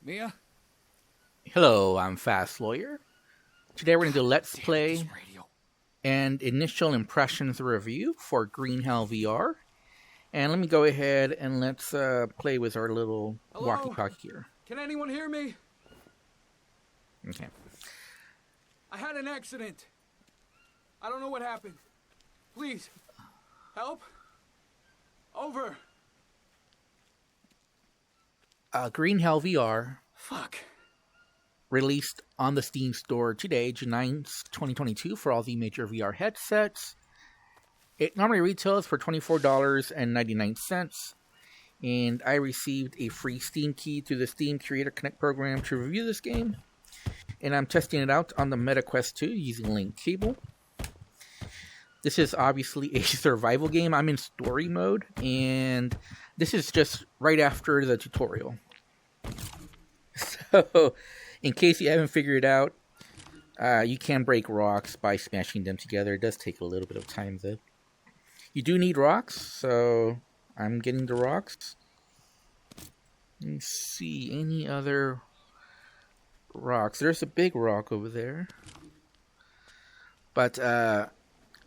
Mia? Hello, I'm Fast Lawyer. Today we're going to do Let's Play and Initial Impressions review for Green Hell VR. And let me go ahead and let's play with our little walkie-talkie here. Can anyone hear me? Okay. I had an accident. I don't know what happened. Please, help. Over. Green Hell VR. Fuck. Released on the Steam store today, June 9th, 2022, for all the major VR headsets. It normally retails for $24.99, and I received a free Steam key through the Steam Curator Connect program to review this game, and I'm testing it out on the MetaQuest 2 using Link Cable. This is obviously a survival game. I'm in story mode, and this is just right after the tutorial. So, in case you haven't figured it out, you can break rocks by smashing them together. It does take a little bit of time, though. You do need rocks, so I'm getting the rocks. Let me see, any other rocks? There's a big rock over there. But,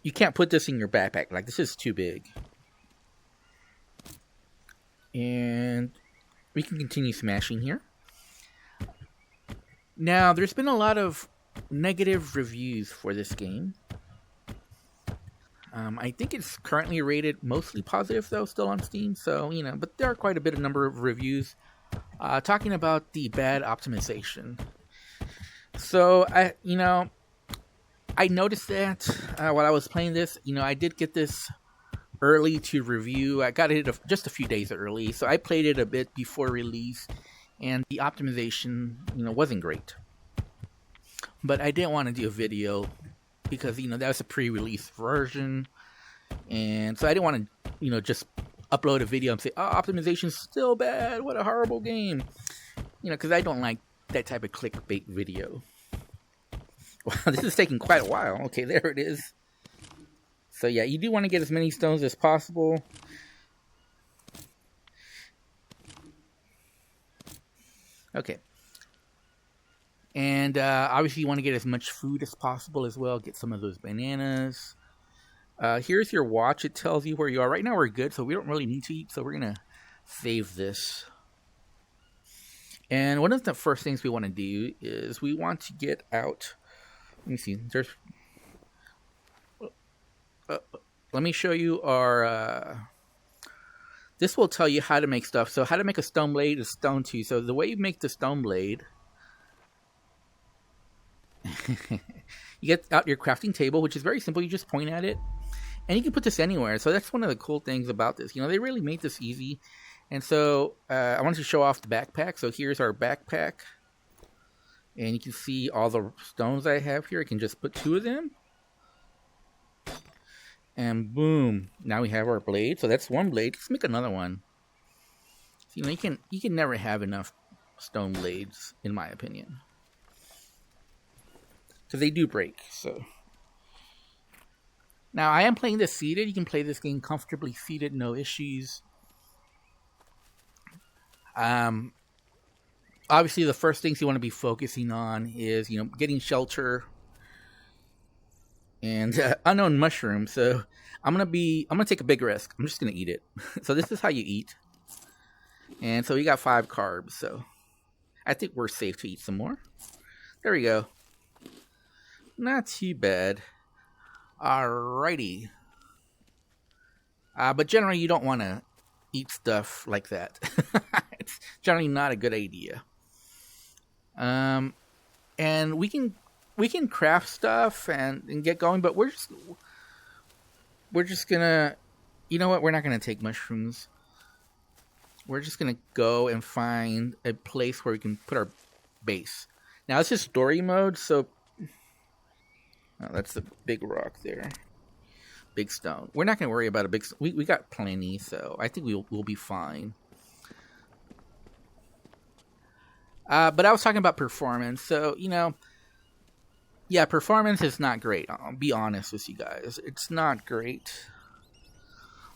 you can't put this in your backpack. Like, this is too big. And we can continue smashing here. Now, there's been a lot of negative reviews for this game. I think it's currently rated mostly positive, though, still on Steam. So, you know, but there are quite a bit of number of reviews talking about the bad optimization. So, I noticed that while I was playing this. I did get this early to review. I got it just a few days early, so I played it a bit before release, and the optimization, wasn't great. But I didn't want to do a video because, that was a pre-release version, and so I didn't want to, just upload a video and say, "Oh, optimization's still bad. What a horrible game," because I don't like that type of clickbait video. Wow, this is taking quite a while. Okay, there it is. So yeah, you do want to get as many stones as possible. Okay. And obviously you want to get as much food as possible as well. Get some of those bananas. Here's your watch. It tells you where you are. Right now we're good, so we don't really need to eat. So we're going to save this. And one of the first things we want to do is we want to get out. Let me see. Let me show you our. This will tell you how to make stuff. So how to make a stone blade is stone 2. So the way you make the stone blade, you get out your crafting table, which is very simple. You just point at it, and you can put this anywhere. So that's one of the cool things about this. They really made this easy. And so I wanted to show off the backpack. So here's our backpack. And you can see all the stones I have here. I can just put 2 of them. And boom. Now we have our blade. So that's one blade. Let's make another one. So, you can never have enough stone blades, in my opinion. Because they do break. So now I am playing this seated. You can play this game comfortably seated, no issues. Obviously, the first things you want to be focusing on is, getting shelter and unknown mushrooms. So I'm gonna take a big risk. I'm just gonna eat it. So this is how you eat. And so we got 5 carbs. So I think we're safe to eat some more. There we go. Not too bad. Alrighty. But generally, you don't want to eat stuff like that. It's generally not a good idea. And we can craft stuff and get going, but we're just gonna, we're not gonna take mushrooms. We're just gonna go and find a place where we can put our base. Now this is story mode, so that's the big rock there, big stone. We're not gonna worry about a big. We got plenty, so I think we'll be fine. But I was talking about performance, so, yeah, performance is not great. I'll be honest with you guys. It's not great.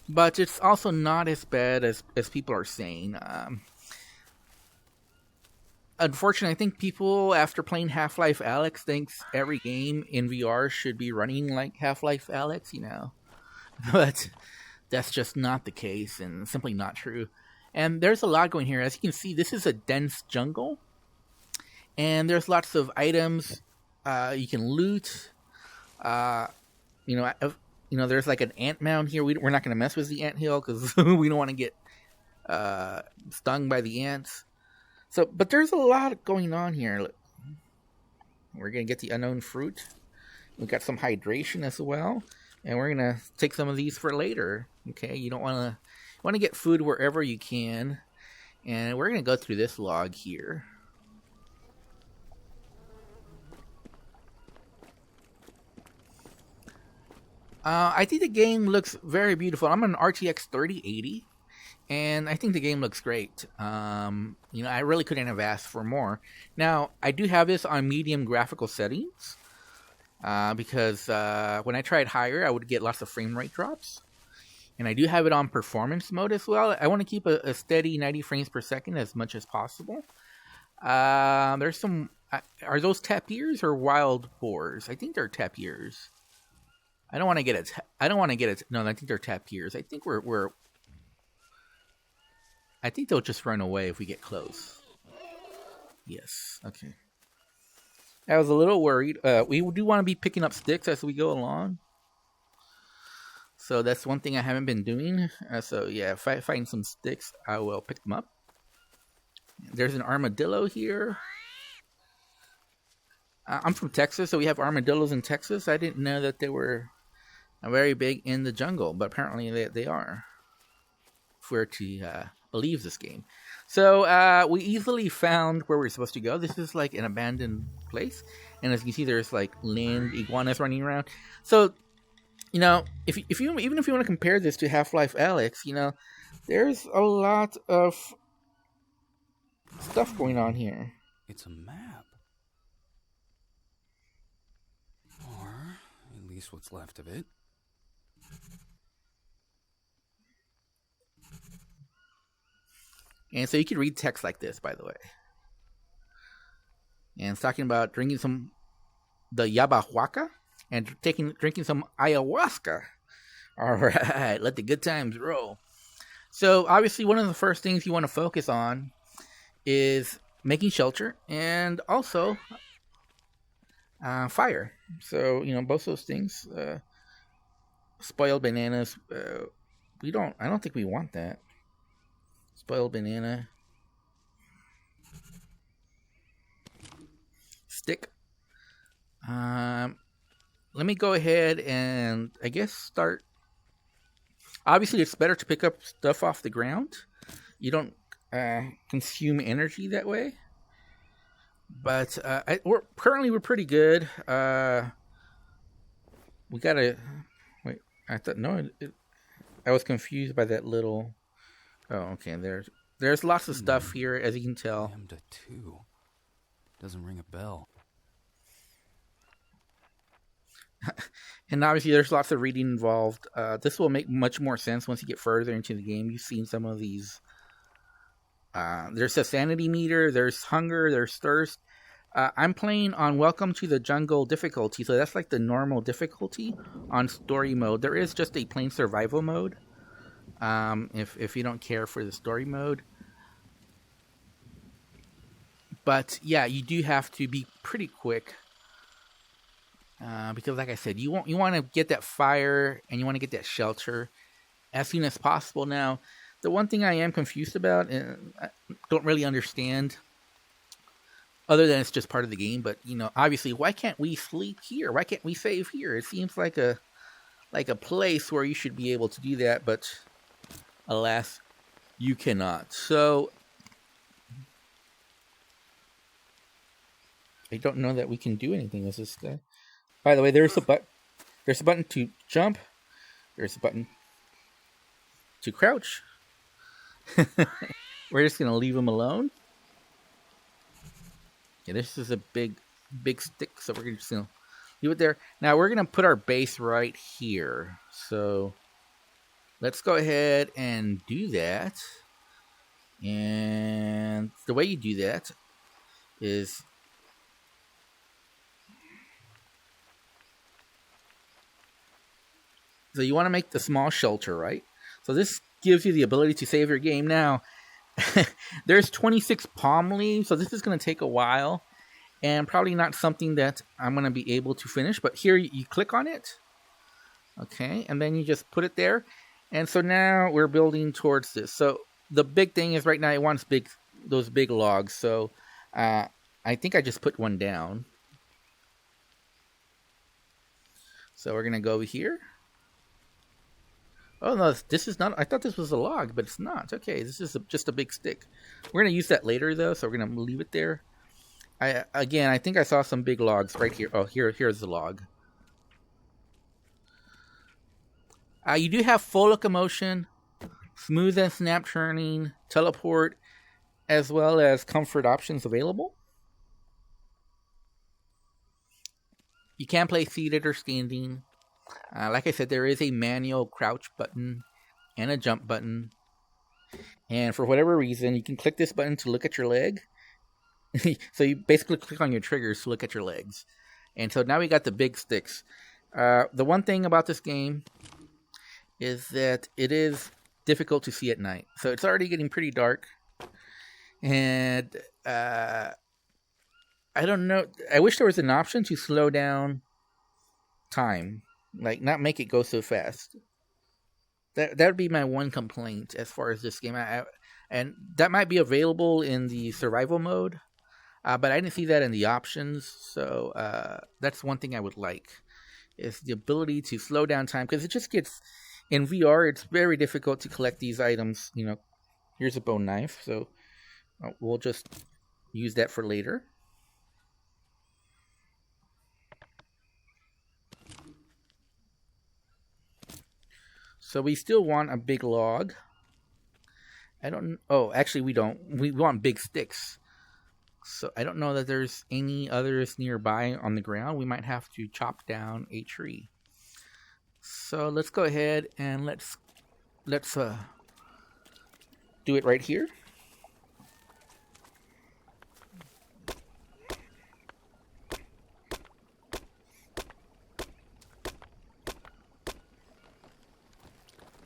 But it's also not as bad as people are saying. unfortunately, I think people, after playing Half-Life Alyx, thinks every game in VR should be running like Half-Life Alyx, you know. But that's just not the case, and simply not true. And there's a lot going here. As you can see, this is a dense jungle, and there's lots of items you can loot. There's like an ant mound here. We're not going to mess with the ant hill because we don't want to get stung by the ants. But there's a lot going on here. We're going to get the unknown fruit. We've got some hydration as well. And we're going to take some of these for later. Okay, you don't want to get food wherever you can. And we're going to go through this log here. I think the game looks very beautiful. I'm on an RTX 3080. And I think the game looks great. I really couldn't have asked for more. Now, I do have this on medium graphical settings. Because when I tried higher, I would get lots of frame rate drops. And I do have it on performance mode as well. I want to keep a steady 90 frames per second as much as possible. There's some... are those tapirs or wild boars? I think they're tapirs. I don't want to get it. No, I think they're tapirs. I think I think they'll just run away if we get close. Yes. Okay. I was a little worried. We do want to be picking up sticks as we go along. So that's one thing I haven't been doing. If I find some sticks, I will pick them up. There's an armadillo here. I'm from Texas, so we have armadillos in Texas. I didn't know that they were very big in the jungle, but apparently they are. If we're to believe this game. So we easily found where we're supposed to go. This is like an abandoned place, and as you can see, there's like land iguanas running around. So, even if you want to compare this to Half-Life Alyx, there's a lot of stuff going on here. It's a map, or at least what's left of it. And so you can read text like this, by the way. And it's talking about drinking the yabahuaca and drinking some ayahuasca. All right, let the good times roll. So obviously one of the first things you want to focus on is making shelter and also fire. So, both those things. Spoiled bananas. I don't think we want that. Spoiled banana. Stick. Let me go ahead and I guess start. Obviously, it's better to pick up stuff off the ground. You don't consume energy that way. But we're pretty good. We gotta wait. I thought I was confused by that little. Oh, okay. There's lots of stuff here, as you can tell. Lambda 2 doesn't ring a bell. And obviously, there's lots of reading involved. This will make much more sense once you get further into the game. You've seen some of these. There's a sanity meter. There's hunger. There's thirst. I'm playing on Welcome to the Jungle difficulty, so that's like the normal difficulty on story mode. There is just a plain survival mode. If you don't care for the story mode. But yeah, you do have to be pretty quick. Because like I said, you want to get that fire and you want to get that shelter as soon as possible. Now, the one thing I am confused about and I don't really understand, other than it's just part of the game, but obviously, why can't we sleep here? Why can't we save here? It seems like a place where you should be able to do that, but alas, you cannot. So I don't know that we can do anything with this guy. By the way, there's a button to jump. There's a button to crouch. We're just gonna leave him alone. Yeah, this is a big stick, so we're just gonna leave it there. Now we're gonna put our base right here. So let's go ahead and do that. And the way you do that is so you want to make the small shelter, right? So this gives you the ability to save your game. Now, there's 26 palm leaves, so this is going to take a while, and probably not something that I'm going to be able to finish. But here you click on it, okay, and then you just put it there. And so now we're building towards this. So the big thing is right now it wants those big logs. So I think I just put one down. So we're going to go over here. Oh, no, this is not... I thought this was a log, but it's not. Okay, this is just a big stick. We're going to use that later, though, so we're going to leave it there. I think I saw some big logs right here. Oh, here's the log. You do have full locomotion, smooth and snap turning, teleport, as well as comfort options available. You can play seated or standing. Like I said, there is a manual crouch button and a jump button. And for whatever reason, you can click this button to look at your leg. So you basically click on your triggers to look at your legs. And so now we got the big sticks. The one thing about this game is that it is difficult to see at night. So it's already getting pretty dark. And I don't know. I wish there was an option to slow down time. Like, not make it go so fast. That would be my one complaint as far as this game. And that might be available in the survival mode. But I didn't see that in the options. So that's one thing I would like. Is the ability to slow down time. Because it just gets... In VR, it's very difficult to collect these items. You know, here's a bone knife. So we'll just use that for later. So we still want a big log. Oh, actually we don't. We want big sticks. So I don't know that there's any others nearby on the ground. We might have to chop down a tree. So let's go ahead and let's do it right here.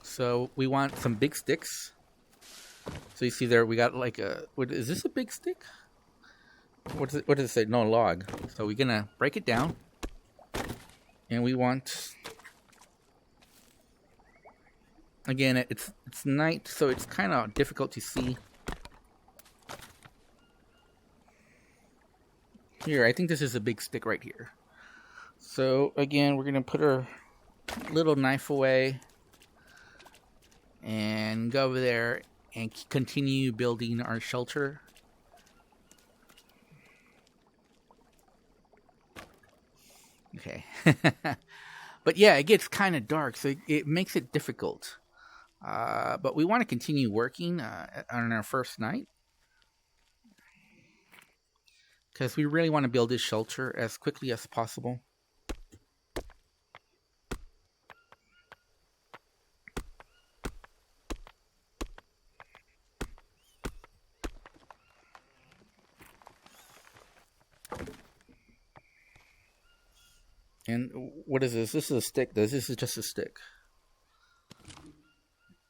So we want some big sticks. So you see there, we got like a... Is this a big stick? What does it say? No, log. So we're gonna break it down. And we want... Again, it's night, so it's kind of difficult to see. Here, I think this is a big stick right here. So again, we're gonna put our little knife away. And go over there and continue building our shelter. Okay. But yeah, it gets kind of dark, so it makes it difficult. But we want to continue working on our first night. Because we really want to build this shelter as quickly as possible. And what is this? This is a stick. This is just a stick.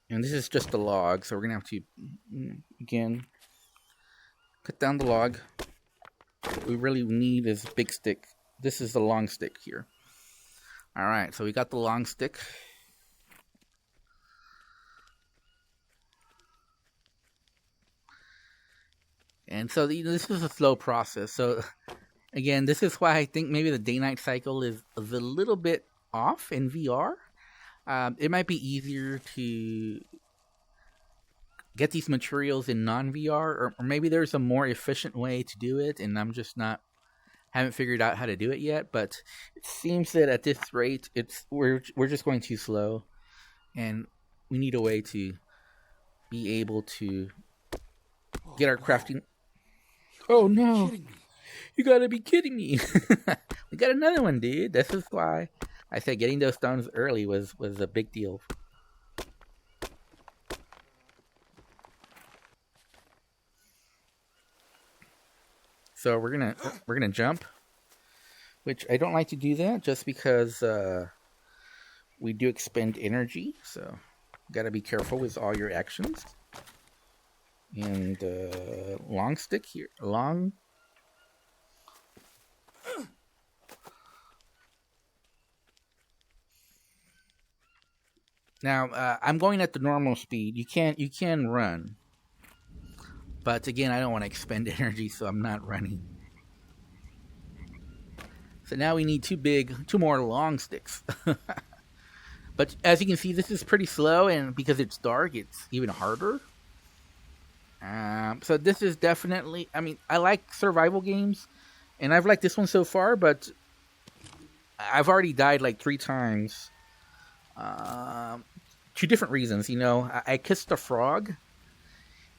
And this is just a log. So we're going to have to, again, cut down the log. What we really need is a big stick. This is the long stick here. Alright, so we got the long stick. And so this is a slow process. So... Again, this is why I think maybe the day-night cycle is a little bit off in VR. It might be easier to get these materials in non-VR, or maybe there's a more efficient way to do it, and I'm just haven't figured out how to do it yet. But it seems that at this rate, we're just going too slow, and we need a way to be able to get our crafting. Oh no! You gotta be kidding me. We got another one, dude. This is why I said getting those stones early was a big deal. So we're gonna jump, which I don't like to do that just because we do expend energy. So gotta be careful with all your actions. And long stick here, long. Now I'm going at the normal speed. You can run, but again, I don't want to expend energy, so I'm not running. So now we need two more long sticks. But as you can see, this is pretty slow, and because it's dark, it's even harder. So this is definitely, I mean, I like survival games, and I've liked this one so far, but I've already died like 3 times. 2 different reasons, you know. I kissed a frog,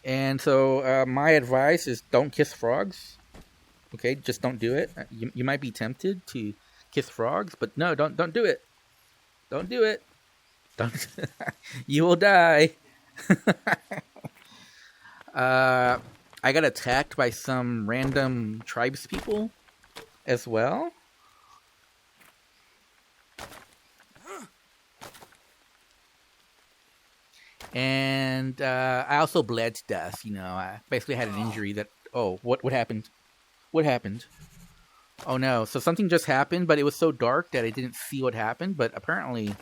and so my advice is don't kiss frogs. Okay, just don't do it. You might be tempted to kiss frogs, but no, don't do it. Don't do it. Don't. You will die. I got attacked by some random tribes people as well. And I also bled to death. You know, I basically had an injury that. Oh, what happened? What happened? Oh no! So something just happened, but it was so dark that I didn't see what happened. But apparently,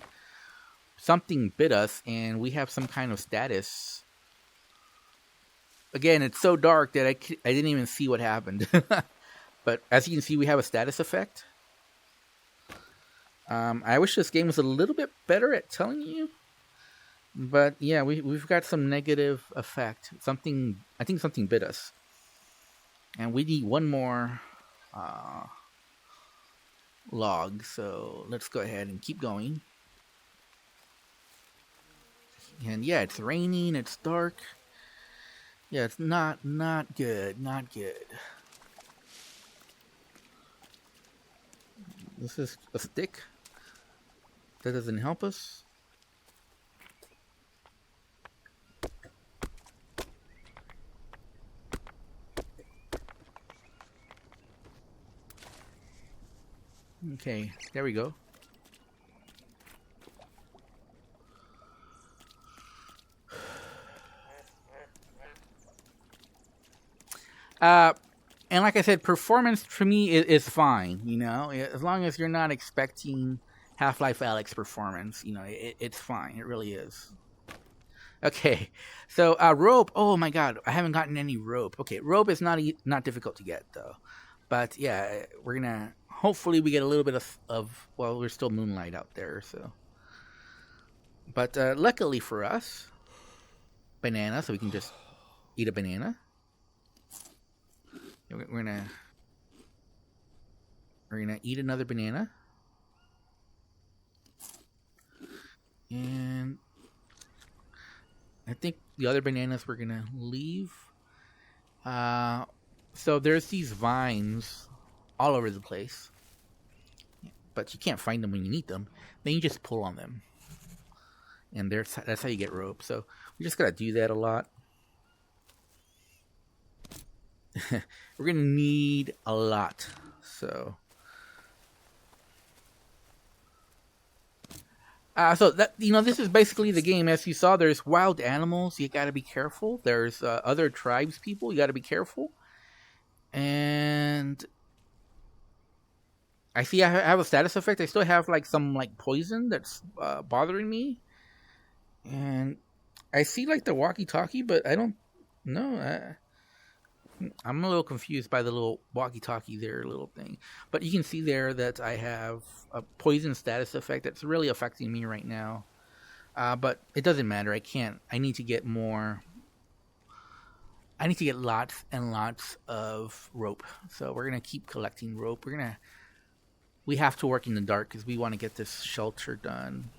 something bit us, and we have some kind of status. Again, it's so dark that I didn't even see what happened. But as you can see, we have a status effect. I wish this game was a little bit better at telling you. But yeah, we've got some negative effect. I think something bit us. And we need one more log. So let's go ahead and keep going. And yeah, it's raining, it's dark. Yeah, it's not good, not good. This is a stick. That doesn't help us. Okay, there we go. And like I said, performance for me is fine, you know, as long as you're not expecting Half-Life Alyx performance, you know, it's fine. It really is. Okay, so rope. Oh my god, I haven't gotten any rope. Okay, rope is not difficult to get though, but yeah, we're gonna hopefully we get a little bit of well, there's still moonlight out there, so. But luckily for us, banana, so we can just eat a banana. We're gonna eat another banana, and I think the other bananas we're gonna leave. So there's these vines all over the place, but you can't find them when you need them. Then you just pull on them, and that's how you get rope. So we just gotta do that a lot. We're gonna need a lot, so so that, you know, this is basically the game. As you saw, there's wild animals. You got to be careful. There's other tribes people. You got to be careful. And I see I have a status effect. I still have like some like poison that's bothering me. And I see like the walkie-talkie, but I don't know. I'm a little confused by the little walkie-talkie there, little thing. But you can see there that I have a poison status effect that's really affecting me right now. But it doesn't matter. I need to get more. I need to get lots and lots of rope. So we're going to keep collecting rope. We have to work in the dark because we want to get this shelter done.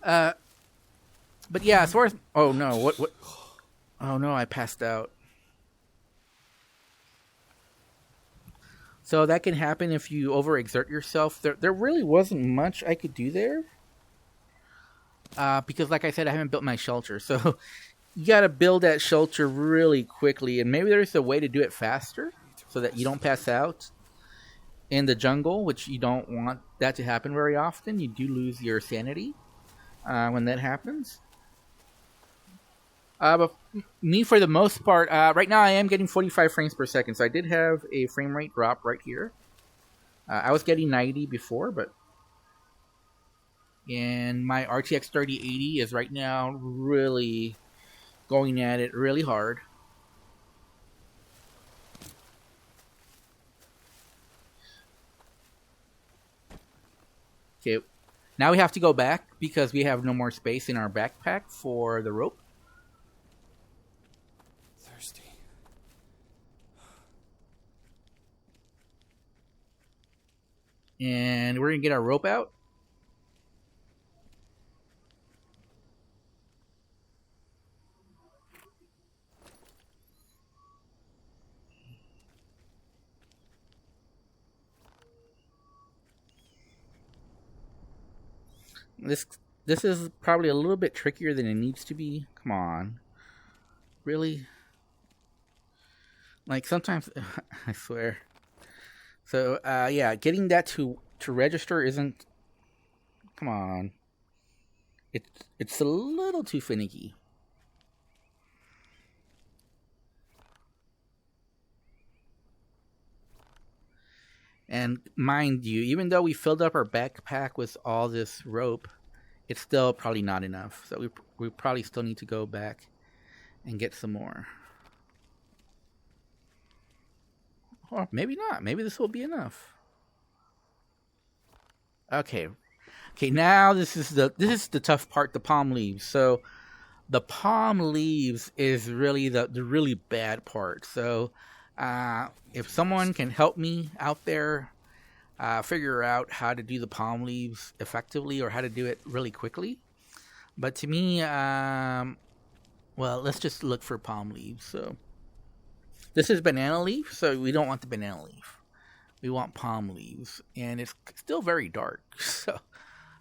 But yeah, as far as oh no, what? Oh no, I passed out. So that can happen if you overexert yourself. There really wasn't much I could do there. Because like I said, I haven't built my shelter. So you got to build that shelter really quickly. And maybe there's a way to do it faster so that you don't pass out in the jungle, which you don't want that to happen very often. You do lose your sanity when that happens. But me, for the most part, right now I am getting 45 frames per second. So I did have a frame rate drop right here. I was getting 90 before, but... And my RTX 3080 is right now really going at it really hard. Okay, now we have to go back because we have no more space in our backpack for the rope. Thirsty. And we're going to get our rope out. This is probably a little bit trickier than it needs to be. Come on. Really? Like sometimes I swear. So yeah, getting that to register isn't, come on. It's a little too finicky. And mind you, even though we filled up our backpack with all this rope, it's still probably not enough. So we probably still need to go back and get some more. Or maybe not. Maybe this will be enough. Okay. Okay, now this is the tough part, the palm leaves. So the palm leaves is really the really bad part. So if someone can help me out there figure out how to do the palm leaves effectively or how to do it really quickly. But to me, well, let's just look for palm leaves. So this is banana leaf, so we don't want the banana leaf. We want palm leaves, and it's still very dark. So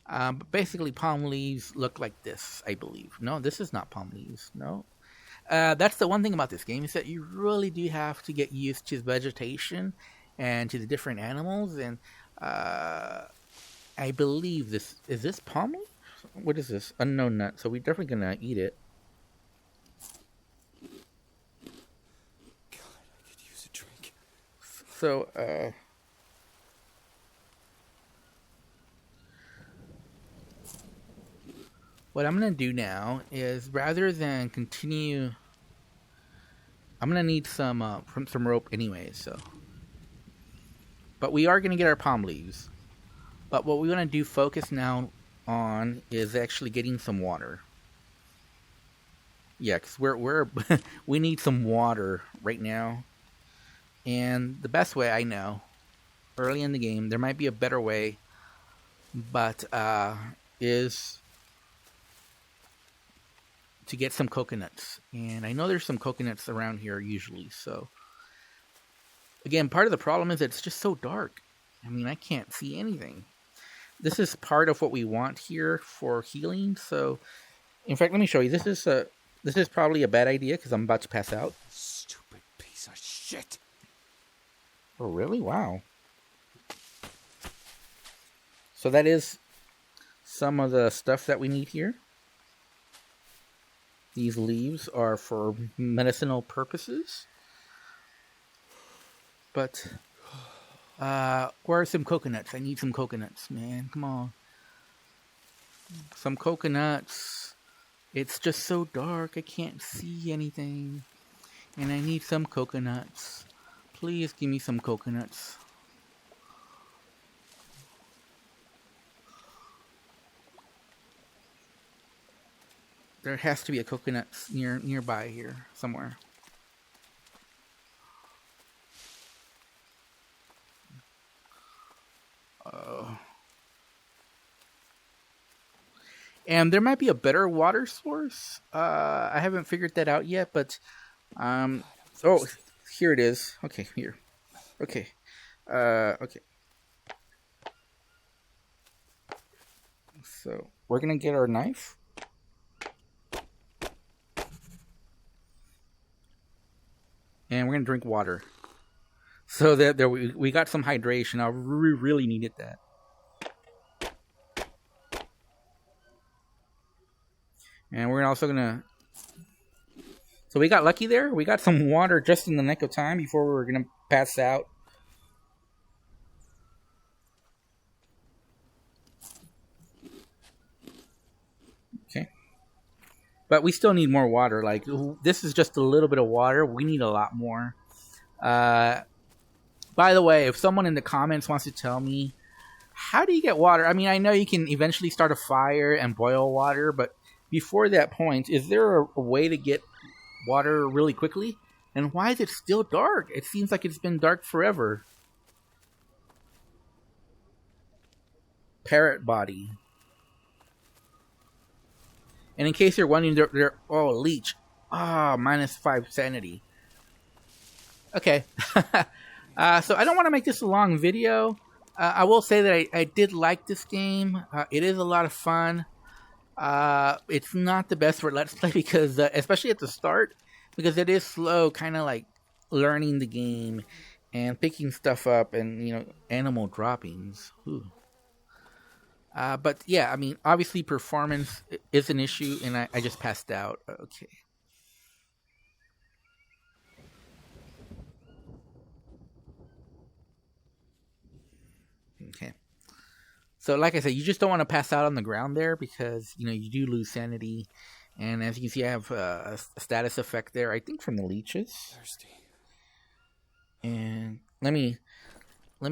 but basically palm leaves look like this, I believe. No, this is not palm leaves. No. That's the one thing about this game is that you really do have to get used to vegetation and to the different animals. And I believe this is this palm leaf? What is this? Unknown nut. So we're definitely gonna eat it. God, I could use a drink. So what I'm gonna do now is rather than continue, I'm gonna need some rope anyway. So, but we are gonna get our palm leaves. But what we want to do focus now on is actually getting some water. Yeah, because we're we need some water right now. And the best way I know, early in the game, there might be a better way, but is to get some coconuts. And I know there's some coconuts around here usually. So again, part of the problem is that it's just so dark. I mean, I can't see anything. This is part of what we want here for healing. So, in fact, let me show you. This is probably a bad idea because I'm about to pass out. Stupid piece of shit. Oh, really? Wow. So that is some of the stuff that we need here. These leaves are for medicinal purposes. But where are some coconuts? I need some coconuts, man. Come on. Some coconuts. It's just so dark. I can't see anything. And I need some coconuts. Please give me some coconuts. There has to be a coconut nearby here somewhere. And there might be a better water source. I haven't figured that out yet, but oh, here it is. Okay, here. Okay, Okay. So we're gonna get our knife. And we're gonna drink water. So that there we got some hydration. I really needed that. And we're also gonna. So we got lucky there. We got some water just in the nick of time before we were gonna pass out. Okay. But we still need more water. Like, this is just a little bit of water. We need a lot more. By the way, if someone in the comments wants to tell me, how do you get water? I mean, I know you can eventually start a fire and boil water, but before that point, is there a way to get water really quickly? And why is it still dark? It seems like it's been dark forever. Parrot body. And in case you're wondering, they're oh, leech. Ah, -5 sanity. Okay. So I don't want to make this a long video. I will say that I did like this game. It is a lot of fun. It's not the best for Let's Play because, especially at the start, because it is slow, kind of like learning the game and picking stuff up and, you know, animal droppings. Ooh. But yeah, I mean, obviously performance is an issue, and I just passed out. Okay. Okay. So like I said, you just don't want to pass out on the ground there because, you know, you do lose sanity. And as you can see, I have a status effect there, I think from the leeches. Thirsty. And let me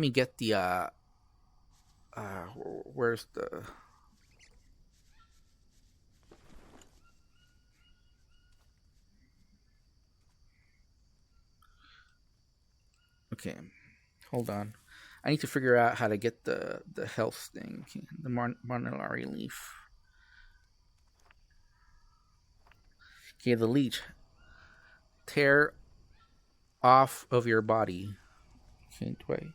get the where's the okay, hold on. I need to figure out how to get the health thing, the Marnellari leaf. Okay, the leech. Tear off of your body. Okay, wait.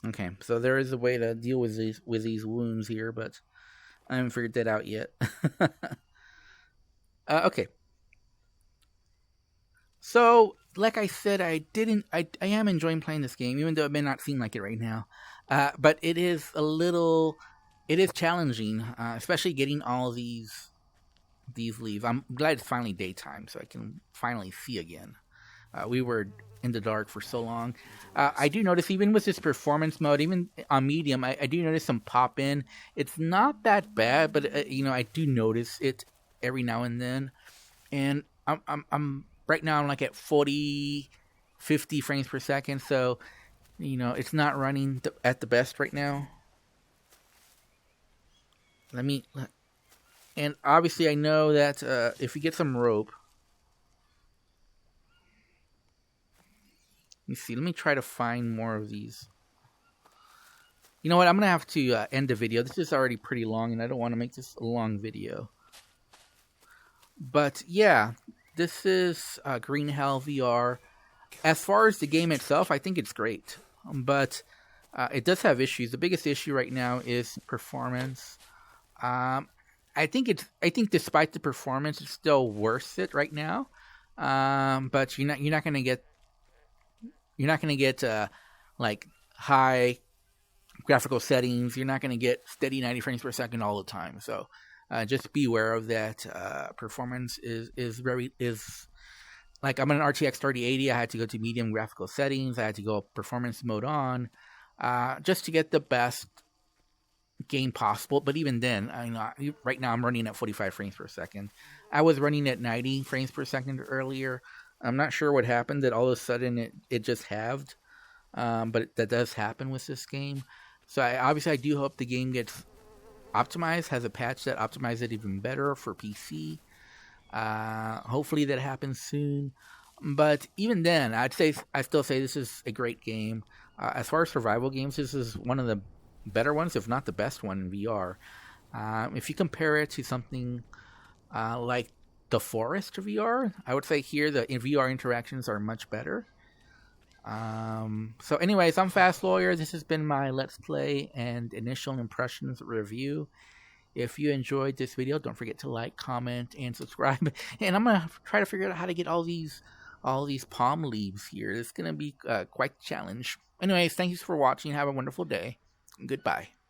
Okay, so there is a way to deal with these wounds here, but I haven't figured that out yet. Okay. So, like I said, I am enjoying playing this game, even though it may not seem like it right now. But it is challenging, especially getting all these leaves. I'm glad it's finally daytime, so I can finally see again. We were in the dark for so long. I do notice, even with this performance mode, even on medium, I do notice some pop in. It's not that bad, but you know, I do notice it every now and then. And I'm right now I'm like at 40, 50 frames per second, so you know, it's not running at the best right now. And obviously I know that if we get some rope. Let me see. Let me try to find more of these. You know what? I'm going to have to end the video. This is already pretty long, and I don't want to make this a long video. But, yeah. This is Green Hell VR. As far as the game itself, I think it's great. But it does have issues. The biggest issue right now is performance. I think despite the performance, it's still worth it right now. But you're not going to get... You're not going to get like high graphical settings. You're not going to get steady 90 frames per second all the time. So just be aware of that. Performance is like, I'm on an RTX 3080. I had to go to medium graphical settings. I had to go performance mode on just to get the best game possible. But even then, right now I'm running at 45 frames per second. I was running at 90 frames per second earlier. I'm not sure what happened that all of a sudden it just halved, but that does happen with this game. So I do hope the game gets optimized, has a patch that optimizes it even better for PC. Hopefully that happens soon. But even then, I still say this is a great game. As far as survival games, this is one of the better ones, if not the best one in VR. If you compare it to something like The Forest VR, I would say here the VR interactions are much better. So anyways, I'm Fast Lawyer. This has been my Let's Play and initial impressions review. If you enjoyed this video, don't forget to like, comment, and subscribe. And I'm gonna try to figure out how to get all these palm leaves here. It's gonna be quite a challenge. Anyways, thank you for watching. Have a wonderful day. Goodbye.